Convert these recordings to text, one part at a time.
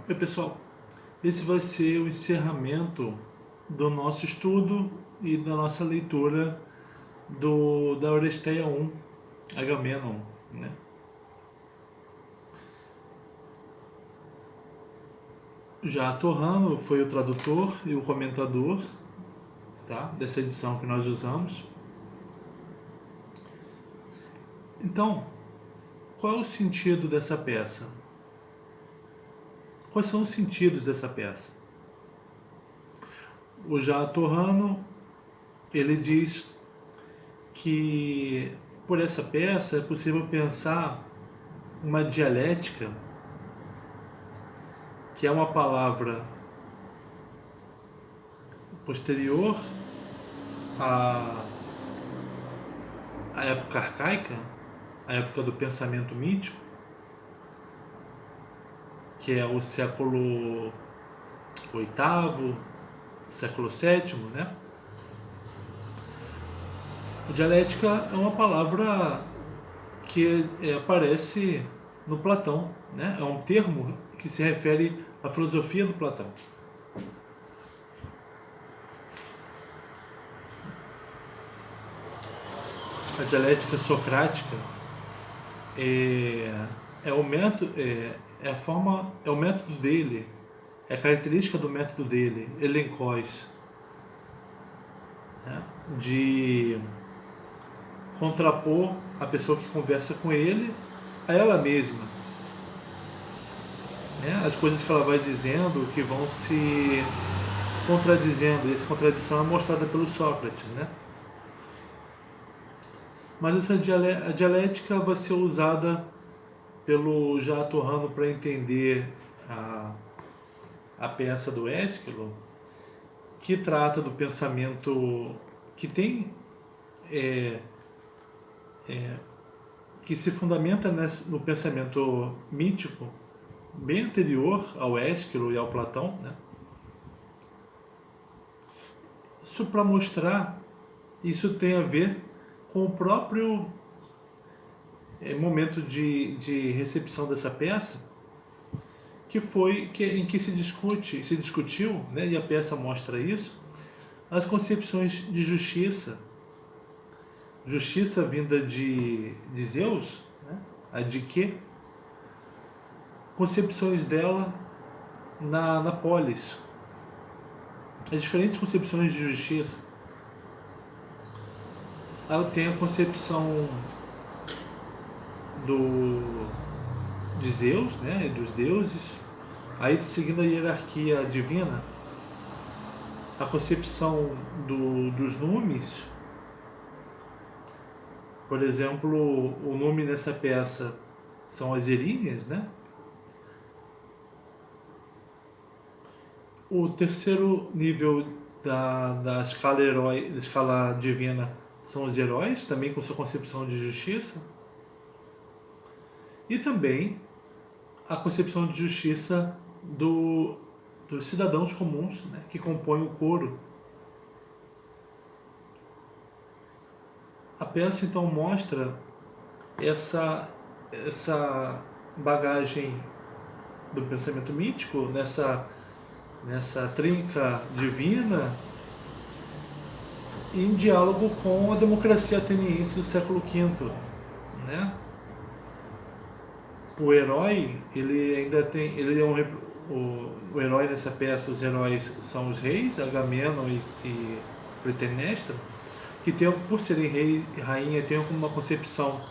Oi, pessoal, esse vai ser o encerramento do nosso estudo e da nossa leitura da Oresteia 1, Agamenon, né? Já Torrano foi o tradutor e o comentador, tá? Dessa edição que nós usamos. Então, qual é o sentido dessa peça? Quais são os sentidos dessa peça? O Já Torrano, ele diz que por essa peça é possível pensar uma dialética, que é uma palavra posterior à época arcaica, à época do pensamento mítico, que é o século VIII, século VII, né? A dialética é uma palavra que aparece no Platão, né? É um termo que se refere à filosofia do Platão. A dialética socrática é o método, é o método dele, é a característica do método dele, elenkos, né? De contrapor a pessoa que conversa com ele a ela mesma, né? As coisas que ela vai dizendo que vão se contradizendo, e essa contradição é mostrada pelo Sócrates, né? Mas essa a dialética vai ser usada pelo Já Torrano para entender a peça do Ésquilo, que trata do pensamento que tem que se fundamenta no pensamento mítico bem anterior ao Ésquilo e ao Platão, né? Isso para mostrar, isso tem a ver com o próprio momento de recepção dessa peça, em que se discutiu, né, e a peça mostra isso, as concepções de justiça vinda de Zeus, né, a Dike, concepções dela na polis, as diferentes concepções de justiça. Ela tem a concepção de Zeus, né, dos deuses, aí seguindo a hierarquia divina, a concepção dos numes. Por exemplo, o nome dessa peça são as Eríneas, né? O terceiro nível da escala divina são os heróis, também com sua concepção de justiça. E também a concepção de justiça dos cidadãos comuns, né, que compõem o coro. A peça então mostra essa bagagem do pensamento mítico, nessa trinca divina, em diálogo com a democracia ateniense do século V, né? O herói, ele ainda tem, o herói nessa peça, os heróis são os reis, Agamenon e Clitemnestra, que tem, por serem rei e rainha, tem uma concepção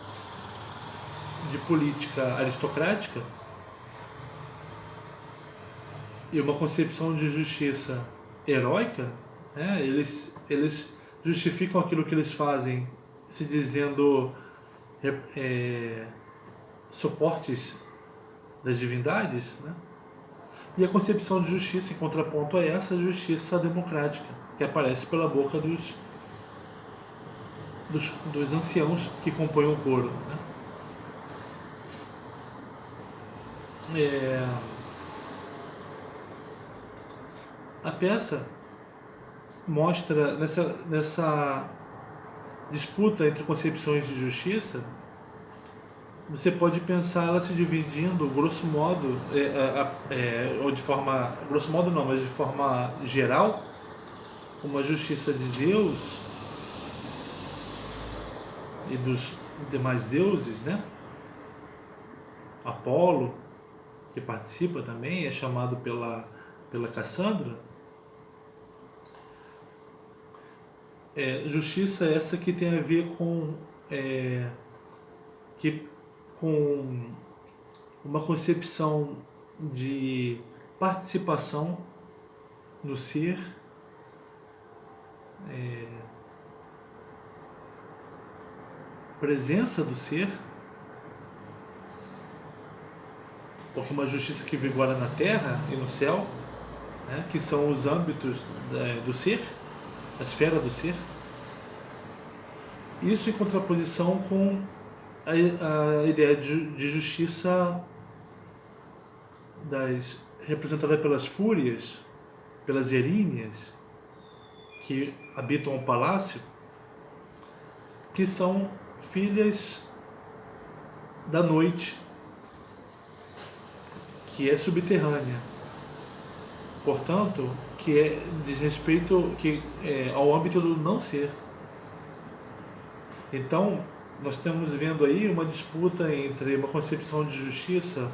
de política aristocrática e uma concepção de justiça heróica, né? Eles justificam aquilo que eles fazem se dizendo suportes das divindades, né? E a concepção de justiça, em contraponto a essa justiça democrática, que aparece pela boca dos anciãos que compõem o coro, né? A peça mostra nessa disputa entre concepções de justiça você pode pensar ela se dividindo, grosso modo, ou de forma, grosso modo não, mas de forma geral, como a justiça de Zeus e dos demais deuses, né? Apolo, que participa também, é chamado pela Cassandra. Justiça essa que tem a ver com uma concepção de participação no ser, presença do ser, porque uma justiça que vigora na terra e no céu, né, que são os âmbitos do ser, a esfera do ser. Isso em contraposição com a ideia de justiça representada pelas fúrias, pelas eríneas, que habitam o palácio, que são filhas da noite, que é subterrânea. Portanto, que diz respeito ao âmbito do não ser. Então, nós estamos vendo aí uma disputa entre uma concepção de justiça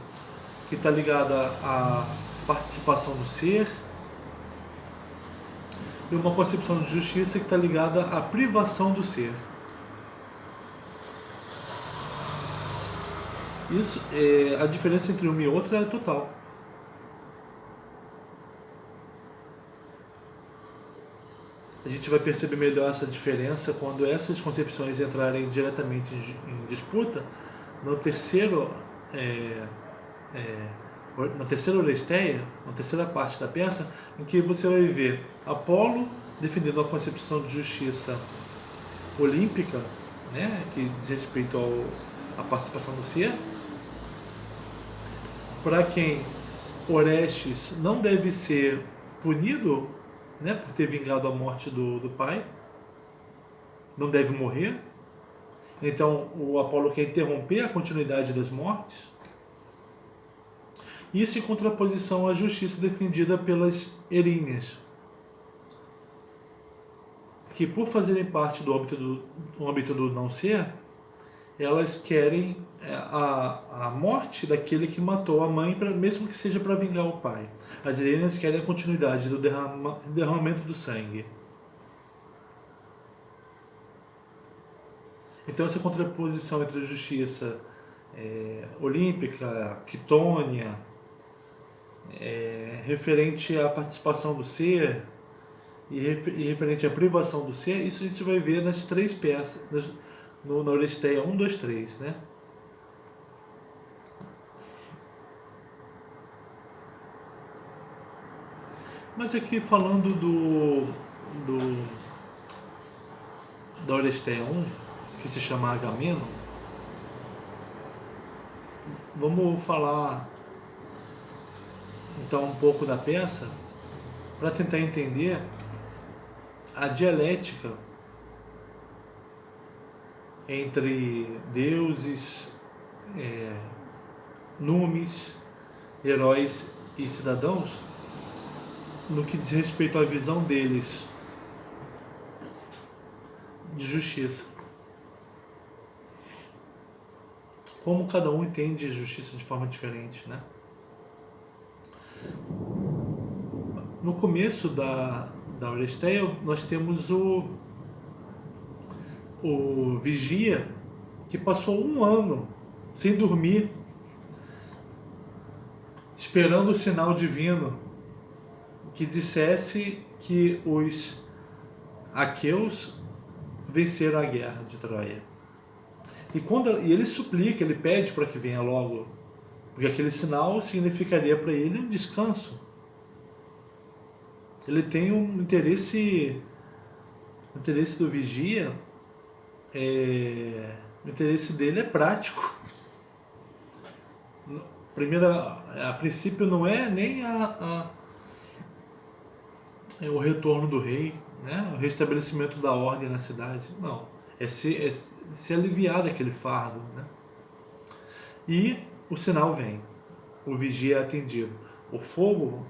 que está ligada à participação do ser e uma concepção de justiça que está ligada à privação do ser. Isso, a diferença entre uma e outra é total. A gente vai perceber melhor essa diferença quando essas concepções entrarem diretamente em disputa na terceira Oresteia, na terceira parte da peça, em que você vai ver Apolo defendendo a concepção de justiça olímpica, né, que diz respeito à participação do ser, para quem Orestes não deve ser punido, né, por ter vingado a morte do pai, não deve morrer. Então o Apolo quer interromper a continuidade das mortes. Isso em contraposição à justiça defendida pelas eríneas, que por fazerem parte do âmbito do não ser, elas querem a morte daquele que matou a mãe, mesmo que seja para vingar o pai. As eríneas querem a continuidade do derramamento do sangue. Então essa contraposição entre a justiça olímpica, quitônia, referente à participação do ser e referente à privação do ser, isso a gente vai ver nas três peças, na Oresteia 1, 2, 3, né? Mas aqui falando da Oresteia 1, que se chama Agamenon, vamos falar então um pouco da peça para tentar entender a dialética entre deuses, numes, heróis e cidadãos, no que diz respeito à visão deles de justiça. Como cada um entende justiça de forma diferente, né? No começo da Oresteia, nós temos o vigia que passou 1 ano sem dormir, esperando o sinal divino que dissesse que os aqueus venceram a guerra de Troia. E ele suplica, ele pede para que venha logo, porque aquele sinal significaria para ele um descanso. Ele tem um interesse, o interesse do vigia, o interesse dele é prático. A princípio não é nem o retorno do rei, né? O restabelecimento da ordem na cidade, não. É se aliviar daquele fardo, né? E o sinal vem. O vigia é atendido. O fogo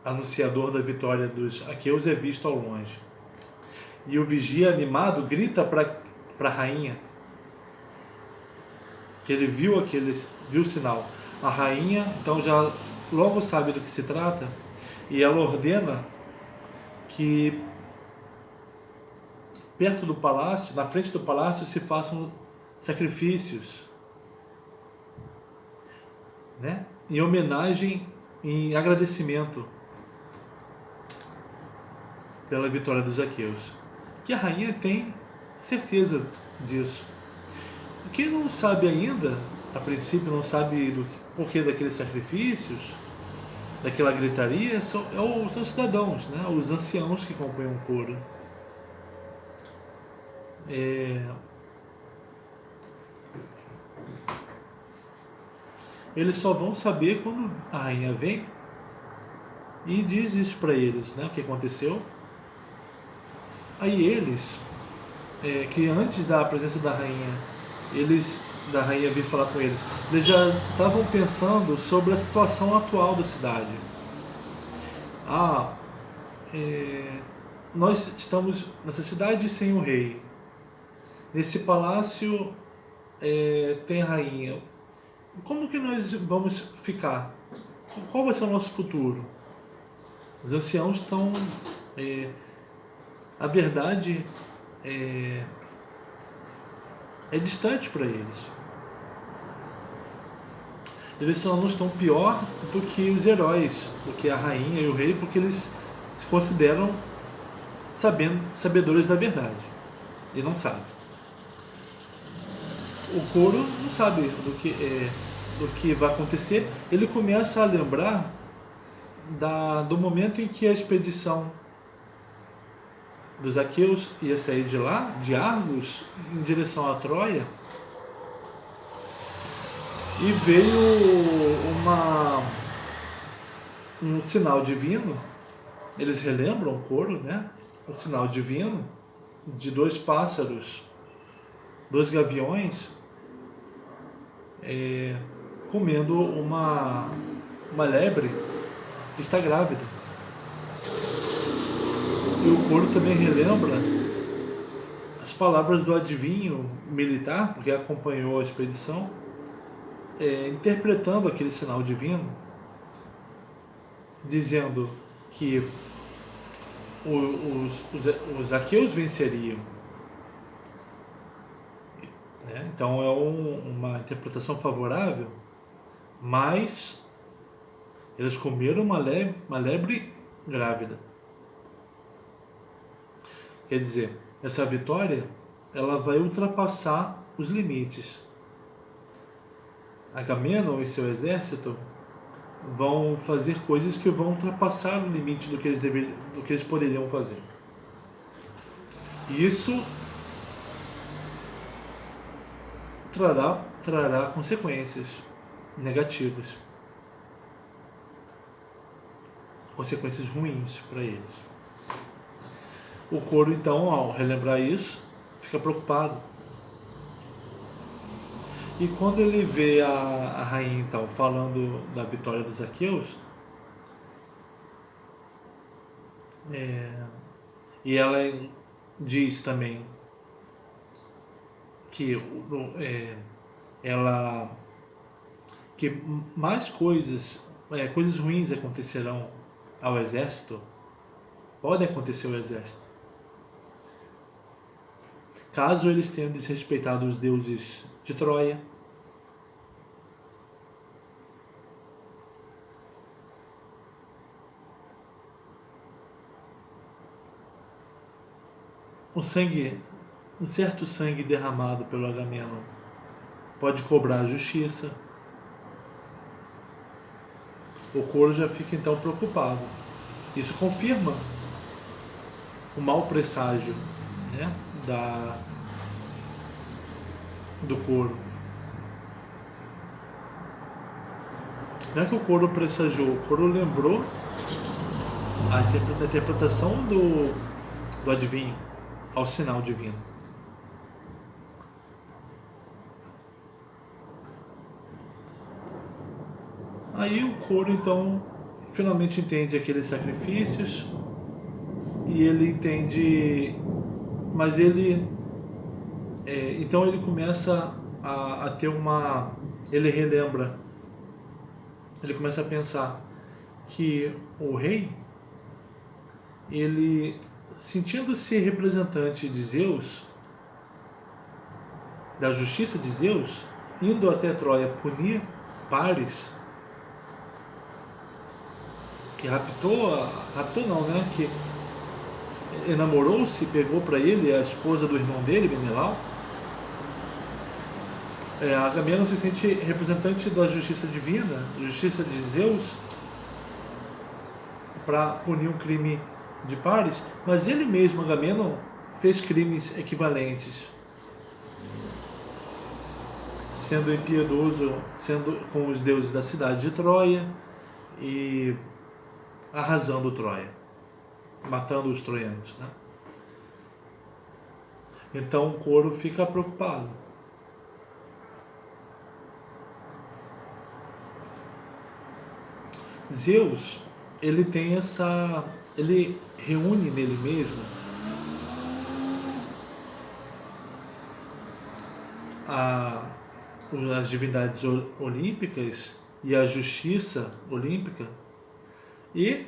anunciador da vitória dos aqueus é visto ao longe. E o vigia animado grita para a rainha que ele viu o sinal. A rainha então já logo sabe do que se trata e ela ordena que perto do palácio, na frente do palácio, se façam sacrifícios, né? Em homenagem, em agradecimento pela vitória dos aqueus. Que a rainha tem certeza disso. Quem não sabe ainda, a princípio não sabe do porquê daqueles sacrifícios, daquela gritaria, são os cidadãos, né? Os anciãos que acompanham o coro. Eles só vão saber quando a rainha vem e diz isso para eles, né? O que aconteceu. Aí eles, que antes da presença da rainha vir falar com eles já estavam pensando sobre a situação atual da cidade. Nós estamos nessa cidade sem o rei. Nesse palácio tem a rainha. Como que nós vamos ficar? Qual vai ser o nosso futuro? Os anciãos estão... a verdade é distante para eles. Eles só não estão pior do que os heróis, do que a rainha e o rei, porque eles se consideram sabedores da verdade. E não sabem. O coro não sabe do que vai acontecer. Ele começa a lembrar do momento em que a expedição dos aqueus ia sair de lá, de Argos, em direção a Troia, e veio um sinal divino. Eles relembram o coro, né? Um sinal divino de 2 pássaros, 2 gaviões, comendo uma lebre que está grávida. E o coro também relembra as palavras do adivinho militar, porque acompanhou a expedição, interpretando aquele sinal divino, dizendo que os aqueus venceriam. Então é uma interpretação favorável, mas eles comeram uma lebre grávida. Quer dizer, essa vitória ela vai ultrapassar os limites. Agamenon e seu exército vão fazer coisas que vão ultrapassar o limite do que eles poderiam fazer. E isso trará consequências negativas, consequências ruins para eles. O coro, então, ao relembrar isso, fica preocupado. E quando ele vê a rainha, então, falando da vitória dos aqueus, e ela diz também que que mais coisas ruins acontecerão ao exército, podem acontecer ao exército, caso eles tenham desrespeitado os deuses de Troia. Um certo sangue derramado pelo Agamenon pode cobrar justiça. O coro já fica então preocupado. Isso confirma o mau presságio, né, do coro. Não é que o coro pressagiou, o coro lembrou a interpretação do adivinho ao sinal divino. Aí o Coro então finalmente entende aqueles sacrifícios e ele entende, mas ele então ele começa a ter ele relembra, ele começa a pensar que o rei, ele sentindo-se representante de Zeus, da justiça de Zeus, indo até Troia punir Paris, que raptou não, né? Que enamorou-se, pegou para ele a esposa do irmão dele, Menelau. Agamenon se sente representante da justiça divina, justiça de Zeus, para punir um crime de Paris, mas ele mesmo, Agamenon, fez crimes equivalentes, sendo impiedoso, sendo com os deuses da cidade de Troia e arrasando Troia, matando os troianos, né? Então o Coro fica preocupado. Zeus, ele tem ele reúne nele mesmo as divindades olímpicas e a justiça olímpica e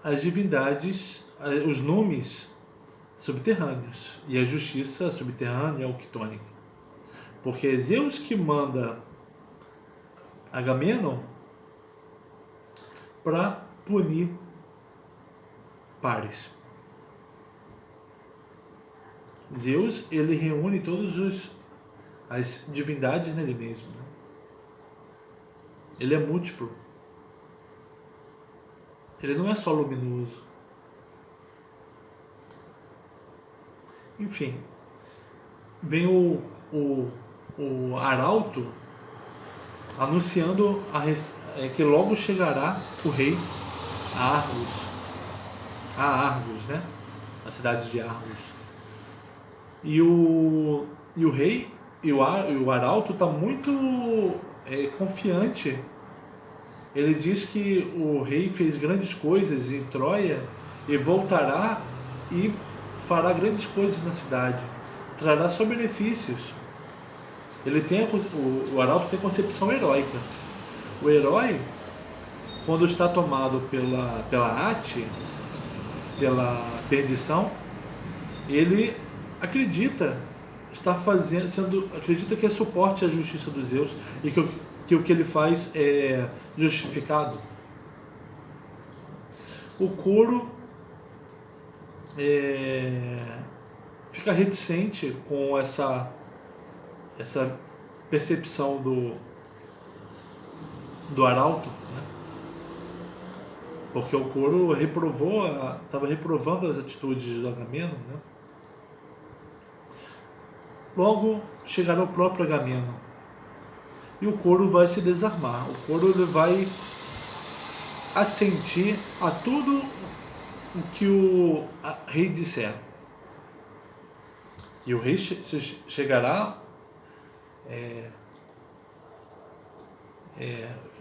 as divindades, os numes subterrâneos e a justiça subterrânea octônica. Porque é Zeus que manda Agamenon para punir Paris. Zeus, ele reúne todas as divindades nele mesmo, né? Ele é múltiplo. Ele não é só luminoso. Enfim, vem o arauto anunciando que logo chegará o rei a Argos, né? A cidade de Argos. E o rei e o arauto está muito confiante. Ele diz que o rei fez grandes coisas em Troia e voltará e fará grandes coisas na cidade. Trará só benefícios. O arauto tem concepção heróica. O herói, quando está tomado pela ate, pela perdição, ele acredita acredita que é suporte à justiça dos Zeus e que o que ele faz é justificado. O Coro fica reticente com essa percepção do arauto, né? Porque o Coro estava reprovando as atitudes do Agamenon, né? Logo chegará o próprio Agamenon e o Coro vai se desarmar. O Coro ele vai assentir a tudo o que o rei disser. E o rei chegará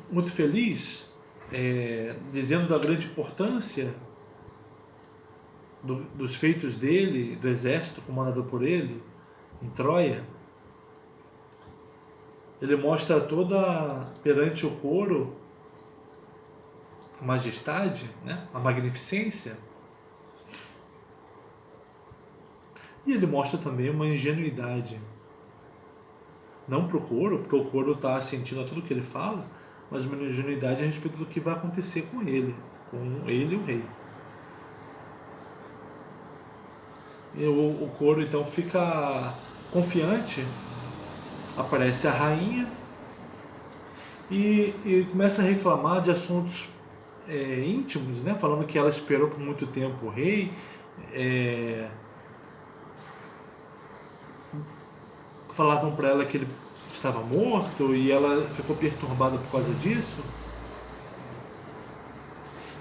muito feliz, dizendo da grande importância dos feitos dele, do exército comandado por ele em Troia. Ele mostra toda perante o Coro a majestade, né? A magnificência. E ele mostra também uma ingenuidade. Não para o Coro, porque o Coro está sentindo a tudo que ele fala, mas uma ingenuidade a respeito do que vai acontecer com ele e o rei. E o Coro então fica confiante. Aparece a rainha e começa a reclamar de assuntos íntimos, né? Falando que ela esperou por muito tempo o rei, falavam para ela que ele estava morto e ela ficou perturbada por causa disso.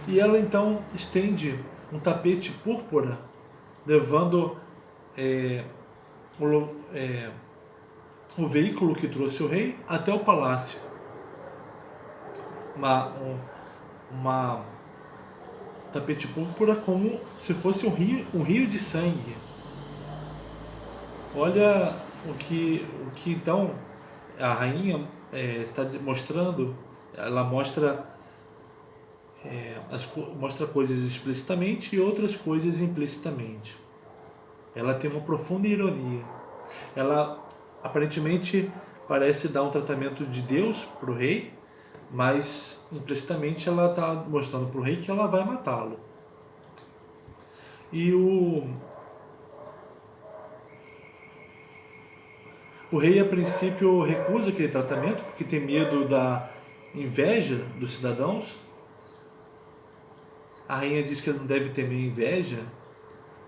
E ela então estende um tapete púrpura, levando o veículo que trouxe o rei até o palácio. uma tapete púrpura como se fosse um rio de sangue. Olha o que então a rainha está mostrando. Ela mostra mostra coisas explicitamente e outras coisas implicitamente. Ela tem uma profunda ironia. Ela aparentemente parece dar um tratamento de Deus para o rei, mas implicitamente ela está mostrando para o rei que ela vai matá-lo. E o rei, a princípio, recusa aquele tratamento porque tem medo da inveja dos cidadãos. A rainha diz que ele não deve temer inveja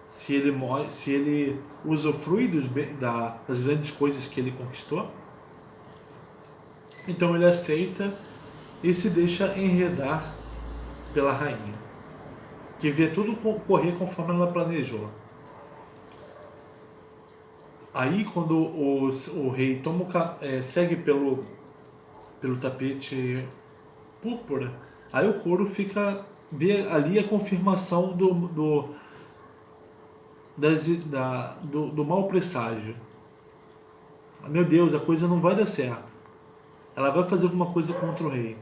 se ele usufrui das grandes coisas que ele conquistou. Então ele aceita e se deixa enredar pela rainha, que vê tudo correr conforme ela planejou. Aí quando o rei segue pelo tapete púrpura, aí o couro vê ali a confirmação do mau presságio. Meu Deus, a coisa não vai dar certo. Ela vai fazer alguma coisa contra o rei.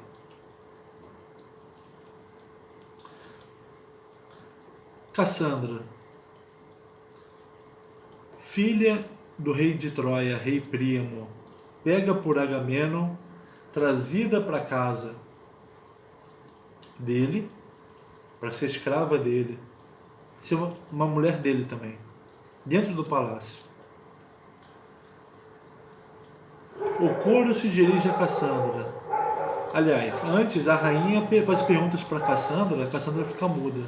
Cassandra, filha do rei de Troia, rei Príamo, pega por Agamenon, trazida para casa dele, para ser escrava dele, ser uma mulher dele também, dentro do palácio. O coro se dirige a Cassandra. Aliás, antes a rainha faz perguntas para Cassandra, a Cassandra fica muda.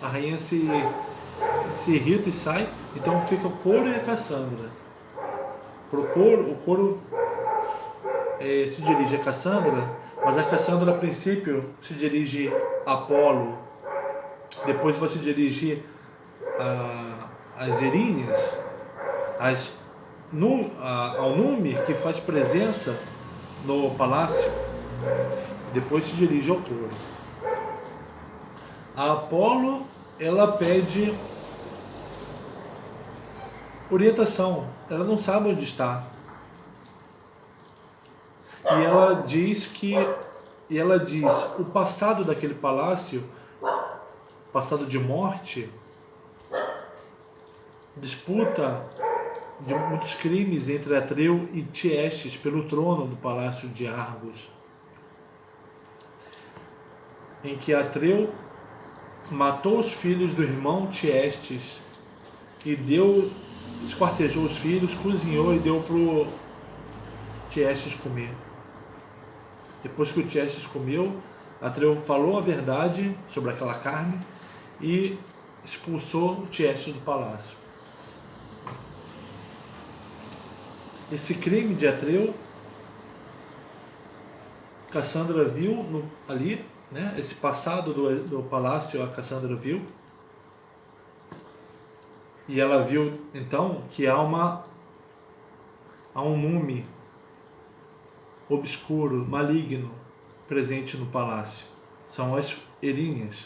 A rainha se irrita e sai, então fica o coro e a Cassandra. O coro se dirige a Cassandra, mas a Cassandra a princípio se dirige a Apolo, depois vai se dirigir às Erinhas, ao Nume, que faz presença no palácio, depois se dirige ao coro. A Apolo, ela pede orientação, ela não sabe onde está. E ela diz o passado daquele palácio, passado de morte, disputa de muitos crimes entre Atreu e Tiestes pelo trono do palácio de Argos, em que Atreu matou os filhos do irmão Tiestes e esquartejou os filhos, cozinhou e deu para o Tiestes comer. Depois que o Tiestes comeu, Atreu falou a verdade sobre aquela carne e expulsou o Tiestes do palácio. Esse crime de Atreu, Cassandra viu ali, né? Esse passado do palácio a Cassandra viu. E ela viu então que há um nume obscuro, maligno, presente no palácio. São as Erinhas,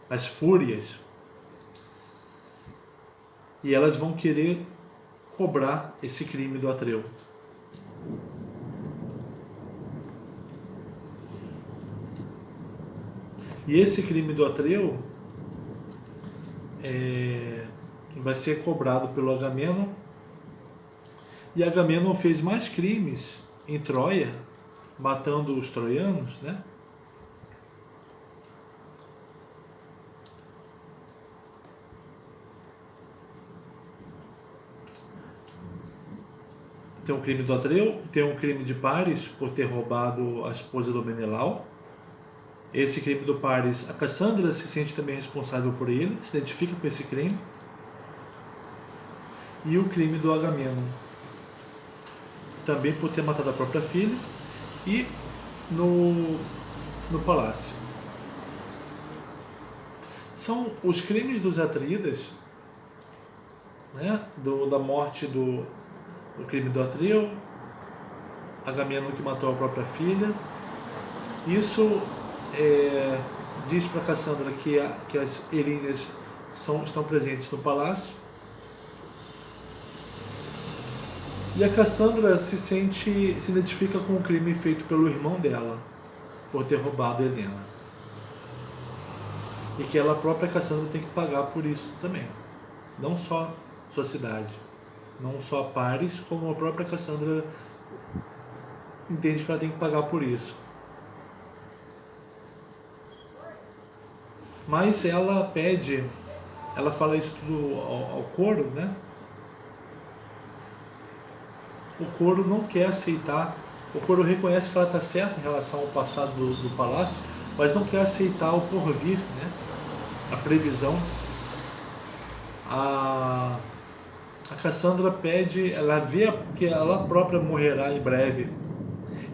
as fúrias. E elas vão querer cobrar esse crime do Atreu. E esse crime do Atreu vai ser cobrado pelo Agamenon. E Agamenon fez mais crimes em Troia, matando os troianos, né? Tem um crime do Atreu, tem um crime de Paris por ter roubado a esposa do Menelau. Esse crime do Paris, a Cassandra se sente também responsável por ele, se identifica com esse crime. E o crime do Agamenon, também por ter matado a própria filha e no palácio. São os crimes dos Atreides, né? Da morte do crime do Atreu, Agamenon que matou a própria filha, Isso diz para Cassandra que as Erinias estão presentes no palácio. E a Cassandra se identifica com o crime feito pelo irmão dela, por ter roubado Helena. E que ela própria, Cassandra, tem que pagar por isso também. Não só sua cidade, não só Paris, como a própria Cassandra entende que ela tem que pagar por isso. Mas ela fala isso tudo ao coro, né? O coro não quer aceitar, o coro reconhece que ela está certa em relação ao passado do palácio, mas não quer aceitar o porvir, né? A previsão. A Cassandra pede, ela vê que ela própria morrerá em breve,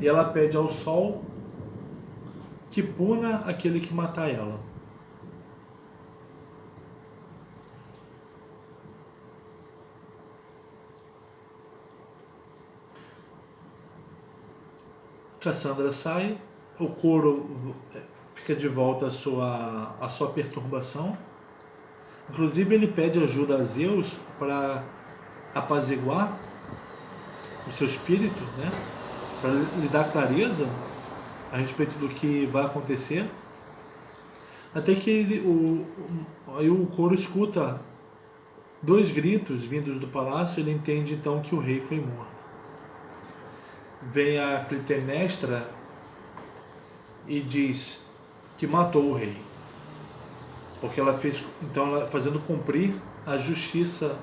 e ela pede ao sol que puna aquele que matar ela. Cassandra sai, o coro fica de volta à sua perturbação. Inclusive ele pede ajuda a Zeus para apaziguar o seu espírito, né? Para lhe dar clareza a respeito do que vai acontecer. Até que aí o coro escuta 2 gritos vindos do palácio, ele entende então que o rei foi morto. Vem a Clitemnestra e diz que matou o rei, porque ela fez, então ela fazendo cumprir a justiça.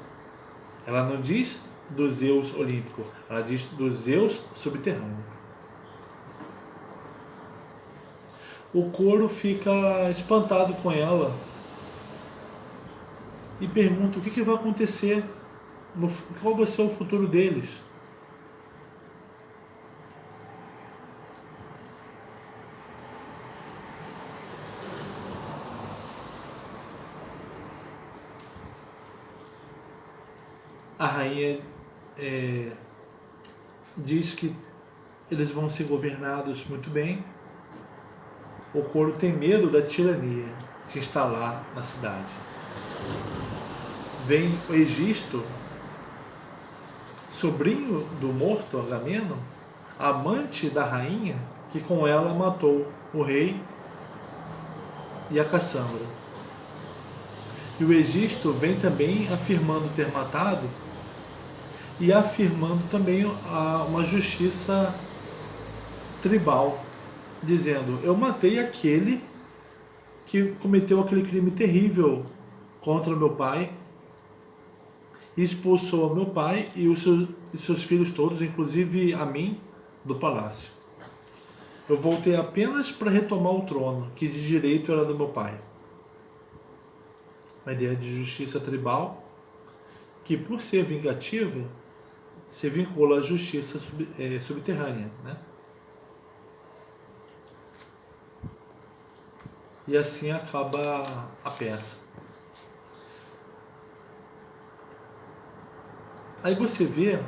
Ela não diz do Zeus olímpico, ela diz do Zeus subterrâneo. O coro fica espantado com ela e pergunta o que vai acontecer, qual vai ser o futuro deles. A rainha diz que eles vão ser governados muito bem. O coro tem medo da tirania se instalar na cidade. Vem o Egisto, sobrinho do morto Agamenon, amante da rainha, que com ela matou o rei e a Cassandra. E o Egisto vem também afirmando ter matado e afirmando também uma justiça tribal, dizendo: eu matei aquele que cometeu aquele crime terrível contra meu pai, e expulsou meu pai e os seus filhos todos, inclusive a mim, do palácio. Eu voltei apenas para retomar o trono, que de direito era do meu pai. Uma ideia de justiça tribal, que por ser vingativa, se vincula à justiça subterrânea, né? E assim acaba a peça. Aí você vê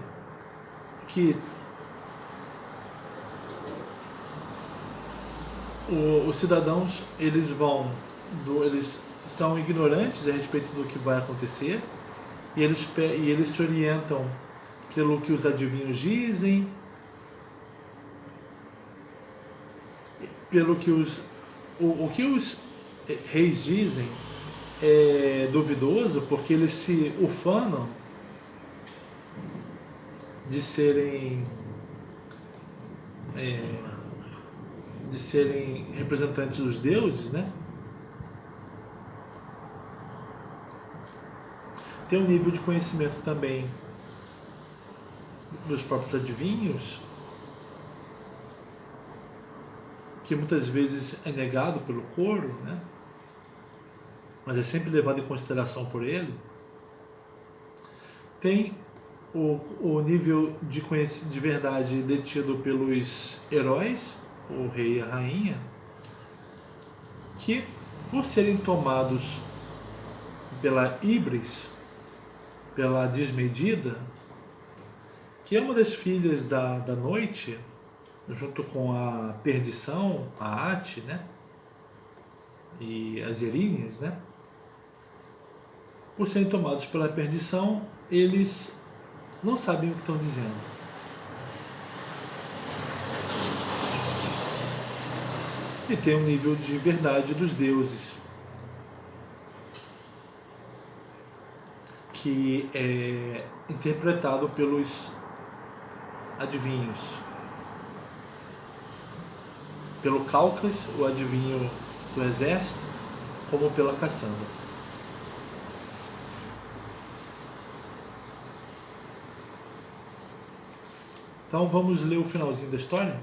que os cidadãos, eles são ignorantes a respeito do que vai acontecer, e eles se orientam pelo que os adivinhos dizem, pelo que o que os reis dizem é duvidoso, porque eles se ufanam de serem representantes dos deuses, né? Tem um nível de conhecimento também dos próprios adivinhos, que muitas vezes é negado pelo coro, né? Mas é sempre levado em consideração por ele. Tem o nível de verdade detido pelos heróis, o rei e a rainha, que, por serem tomados pela híbris, pela desmedida, que é uma das filhas da noite, junto com a perdição, a Ate, né? E as Eríneas, né? Por serem tomados pela perdição, eles não sabem o que estão dizendo. E tem um nível de verdade dos deuses, que é interpretado pelos adivinhos. Pelo Calcas, o adivinho do exército, como pela Cassandra. Então vamos ler o finalzinho da história?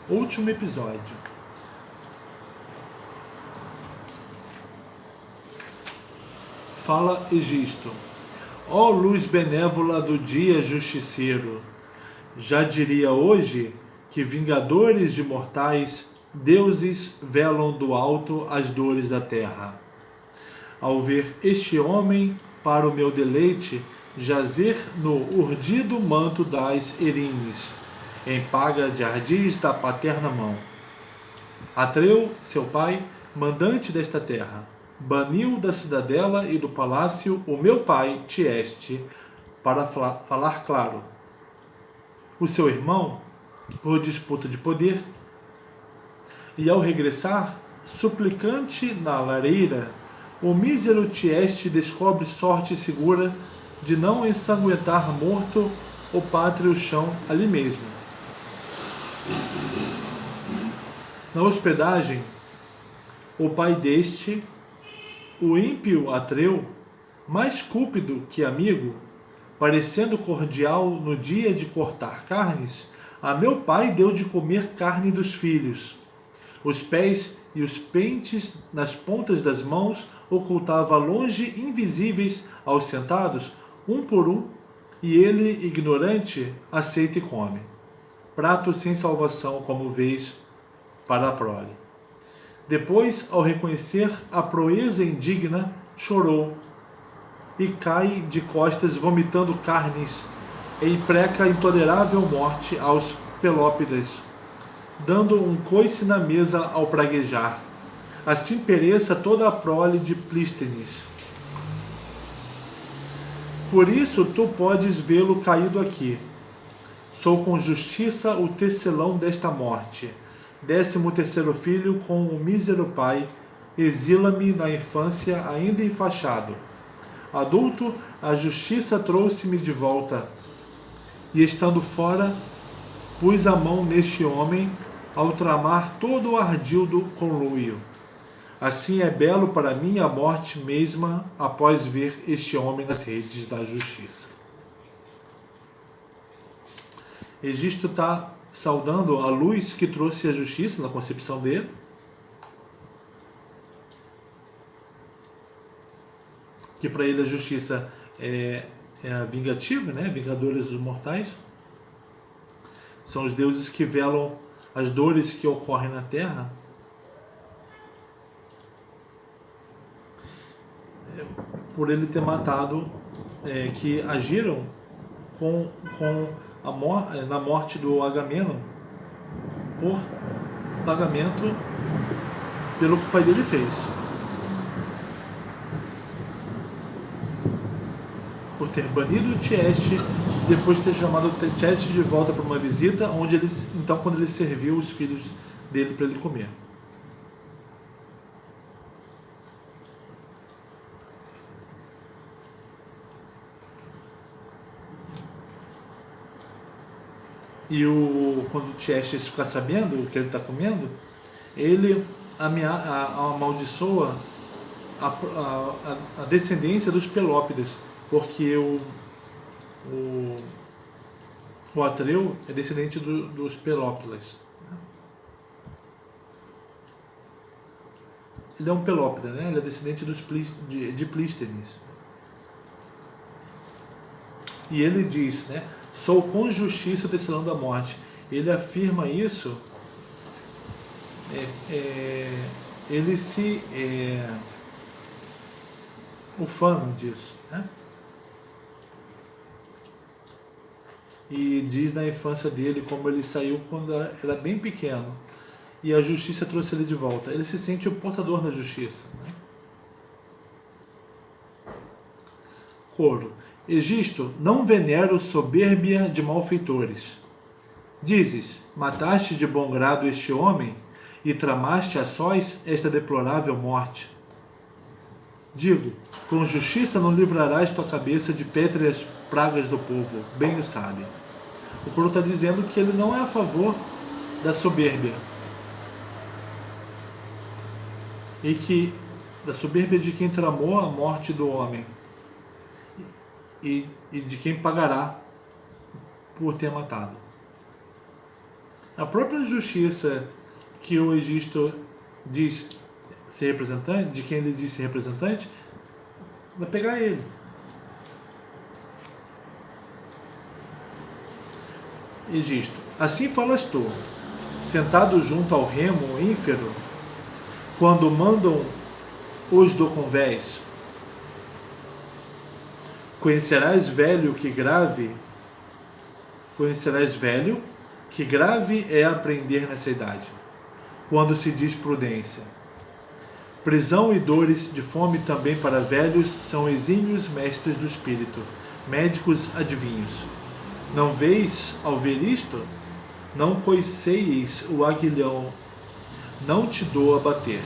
Último episódio. Fala Egisto. Ó luz benévola do dia justiceiro, já diria hoje que vingadores de mortais, deuses velam do alto as dores da terra. Ao ver este homem, para o meu deleite, jazer no urdido manto das Erines, em paga de ardis da paterna mão. Atreu, seu pai, mandante desta terra, baniu da cidadela e do palácio o meu pai, Tieste, para falar claro. O seu irmão, por disputa de poder, e ao regressar, suplicante na lareira, o mísero Tieste descobre sorte segura de não ensanguentar morto o pátrio chão ali mesmo. Na hospedagem, o pai deste, o ímpio Atreu, mais cúpido que amigo, parecendo cordial no dia de cortar carnes, a meu pai deu de comer carne dos filhos. Os pés e os pentes nas pontas das mãos ocultava longe invisíveis aos sentados, um por um, e ele, ignorante, aceita e come. Prato sem salvação, como vês, para a prole. Depois, ao reconhecer a proeza indigna, chorou e cai de costas vomitando carnes e impreca intolerável morte aos Pelópidas, dando um coice na mesa ao praguejar. Assim pereça toda a prole de Plístenes. Por isso tu podes vê-lo caído aqui. Sou com justiça o tecelão desta morte. 13º filho com o mísero pai, exila-me na infância ainda enfaixado. Adulto, a justiça trouxe-me de volta. E estando fora, pus a mão neste homem, ao tramar todo o ardil do conluio. Assim é belo para mim a morte mesma após ver este homem nas redes da justiça. Egisto está saudando a luz que trouxe a justiça na concepção dele. Que para ele a justiça é a vingativa, né? Vingadores dos mortais. São os deuses que velam as dores que ocorrem na Terra. Por ele ter matado, que agiram na morte do Agamenon por pagamento pelo que o pai dele fez. Por ter banido o Tieste, depois de ter chamado o Tieste de volta para uma visita, onde quando ele serviu os filhos dele para ele comer. E quando o Tieste ficar sabendo o que ele está comendo, ele amaldiçoa a descendência dos Pelópidas, porque o Atreu é descendente dos Pelópidas. Ele é um Pelópida, né? Ele é descendente de Plístenes. E ele diz, né? Sou com justiça o tecelão da morte. Ele afirma isso, ele se ufana disso, né? e diz na infância dele como ele saiu quando era bem pequeno e a justiça trouxe ele de volta. Ele se sente o portador da justiça, né? Coro. Egisto, não venero soberbia de malfeitores. Dizes, mataste de bom grado este homem e tramaste a sós esta deplorável morte. Digo, com justiça não livrarás tua cabeça de pétreas pragas do povo, bem o sabe. O coro está dizendo que ele não é a favor da soberbia. E que da soberbia de quem tramou a morte do homem. E de quem pagará por ter matado. A própria justiça que o Egisto diz ser representante, de quem ele diz ser representante, vai pegar ele. Egisto, assim falas tu, sentado junto ao remo ínfero, quando mandam os do convés. Conhecerás velho que grave é aprender nessa idade, quando se diz prudência. Prisão e dores de fome também para velhos são exímios mestres do espírito, médicos adivinhos. Não veis, ao ver isto, não coiceis o aguilhão, não te dou a bater.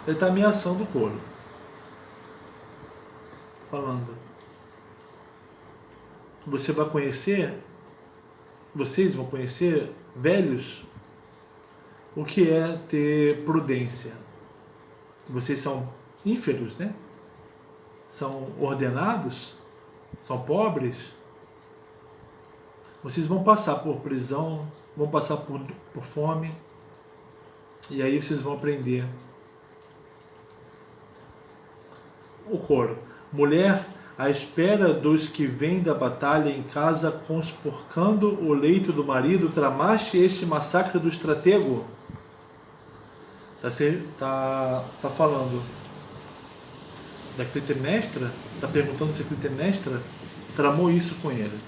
Ele está ameaçando o coro. Falando, vocês vão conhecer, velhos, o que é ter prudência. Vocês são ínferos, né? São ordenados, são pobres. Vocês vão passar por prisão, vão passar por fome, e aí vocês vão aprender. O coro. Mulher, à espera dos que vêm da batalha em casa, conspurcando o leito do marido, tramaste este massacre do estratego? Tá falando da Clitemnestra, está perguntando se a Clitemnestra tramou isso com ele.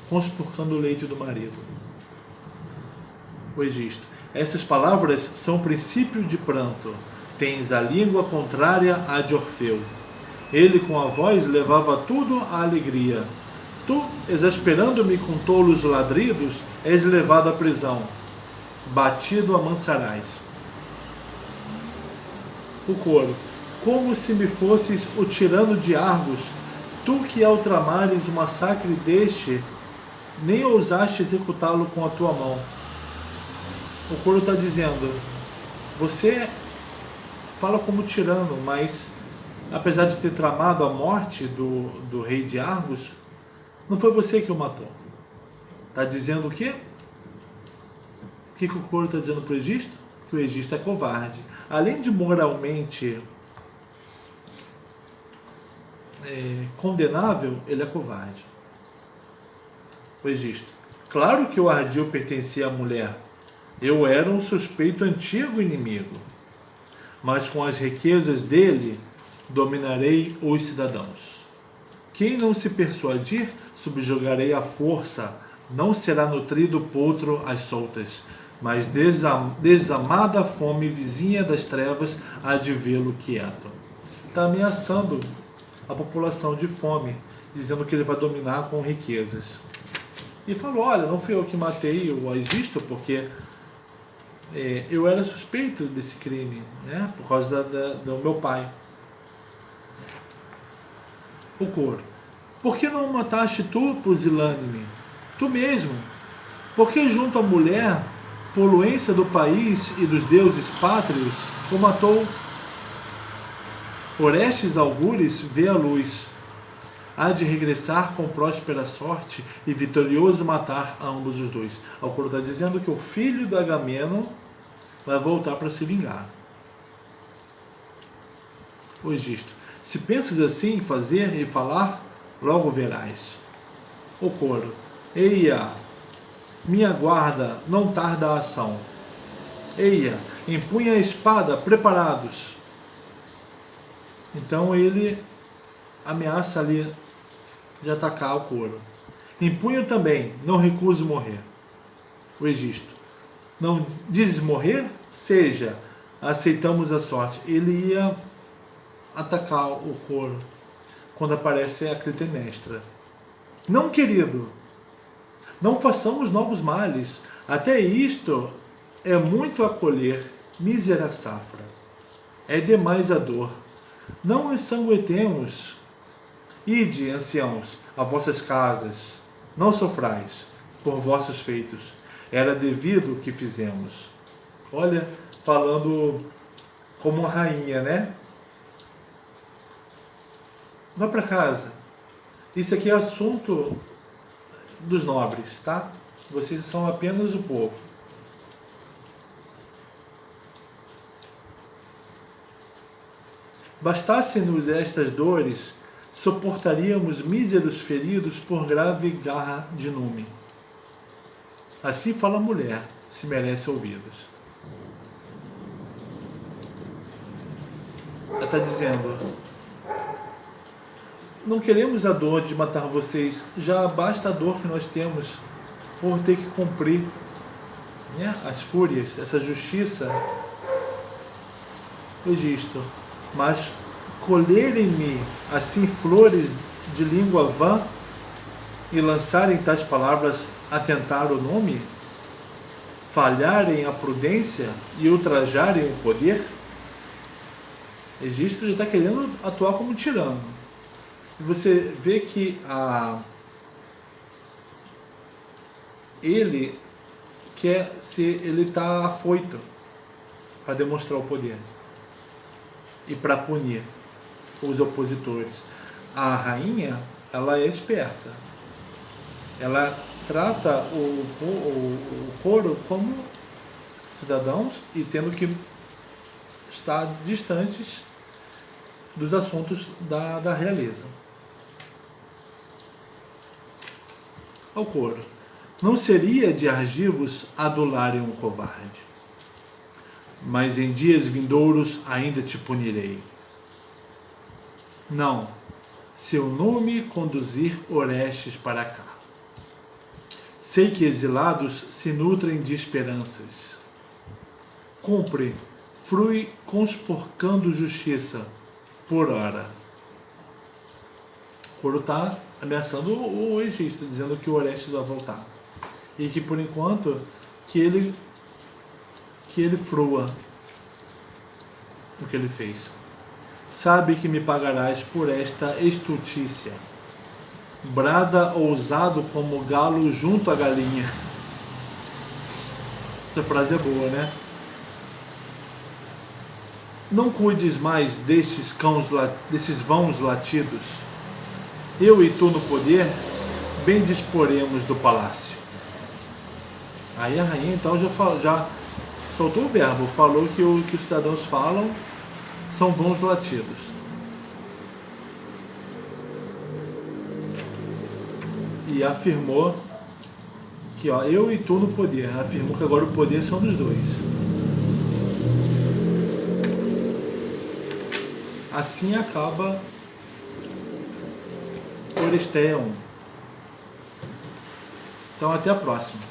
Conspurcando o leito do marido. O Egisto. Essas palavras são princípio de pranto. Tens a língua contrária à de Orfeu. Ele com a voz levava tudo à alegria. Tu, exasperando-me com tolos ladridos, és levado à prisão. Batido amansarás. O coro. Como se me fosses o tirano de Argos, tu que ao tramares o massacre deste, nem ousaste executá-lo com a tua mão. O coro está dizendo, você fala como tirano, mas apesar de ter tramado a morte do rei de Argos, não foi você que o matou. Está dizendo o quê? O que o coro está dizendo para o Egisto? Que o Egisto é covarde. Além de moralmente condenável, ele é covarde. O Egisto. Claro que o ardil pertencia à mulher. Eu era um suspeito antigo inimigo. Mas com as riquezas dele, dominarei os cidadãos. Quem não se persuadir, subjugarei à força. Não será nutrido potro às soltas, mas desamada fome vizinha das trevas há de vê-lo quieto. Está ameaçando a população de fome, dizendo que ele vai dominar com riquezas. E falou, olha, não fui eu que matei o Egisto, porque eu era suspeito desse crime, né? Por causa do meu pai. O coro. Por que não mataste tu, pusilânime? Tu mesmo. Por que junto à mulher, poluência do país e dos deuses pátrios, o matou? Orestes Algures vê a luz. Há de regressar com próspera sorte e vitorioso matar a ambos os dois. O coro está dizendo que o filho de Agamenon vai voltar para se vingar. O Egisto. Se pensas assim, fazer e falar, logo verás. O coro. Eia, minha guarda, não tarda a ação. Eia, empunha a espada, preparados. Então ele ameaça ali de atacar o coro. Impunho também, não recuso morrer. O Egisto. Não dizes morrer? Seja, aceitamos a sorte. Ele ia atacar o coro quando aparece a Clitemnestra. Não, querido, não façamos novos males. Até isto é muito a colher, mísera safra. É demais a dor. Não ensanguentemos. Ide, anciãos, a vossas casas. Não sofrais por vossos feitos. Era devido o que fizemos. Olha, falando como uma rainha, né? Vá para casa. Isso aqui é assunto dos nobres, tá? Vocês são apenas o povo. Bastasse-nos estas dores, suportaríamos míseros feridos por grave garra de nume. Assim fala a mulher, se merece ouvidos. Ela está dizendo: não queremos a dor de matar vocês, já basta a dor que nós temos por ter que cumprir, né, as fúrias, essa justiça. Egisto, mas colherem-me assim flores de língua vã e lançarem tais palavras a tentar o nome? Falharem a prudência e ultrajarem o poder? Egisto já está querendo atuar como tirano. E você vê que ele está afoito para demonstrar o poder e para punir os opositores. A rainha, ela é esperta. Ela trata o coro como cidadãos e tendo que estar distantes dos assuntos da realeza. Ao coro: não seria de argivos adularem um covarde, mas em dias vindouros ainda te punirei. Não, se eu não me conduzir Orestes para cá. Sei que exilados se nutrem de esperanças. Cumpre, frui conspurcando justiça, por hora. O coro está ameaçando o Egisto, dizendo que o Orestes vai voltar. E que por enquanto que ele frua o que ele fez. Sabe que me pagarás por esta estultícia. Brada ousado como o galo junto à galinha. Essa frase é boa, né? Não cuides mais destes vãos latidos. Eu e tu no poder, bem disporemos do palácio. Aí a rainha então já soltou o verbo, falou que o que os cidadãos falam são vãos latidos. E afirmou que eu e tu no poder. Afirmou que agora o poder são dos dois. Assim acaba Oresteia 1. Então até a próxima.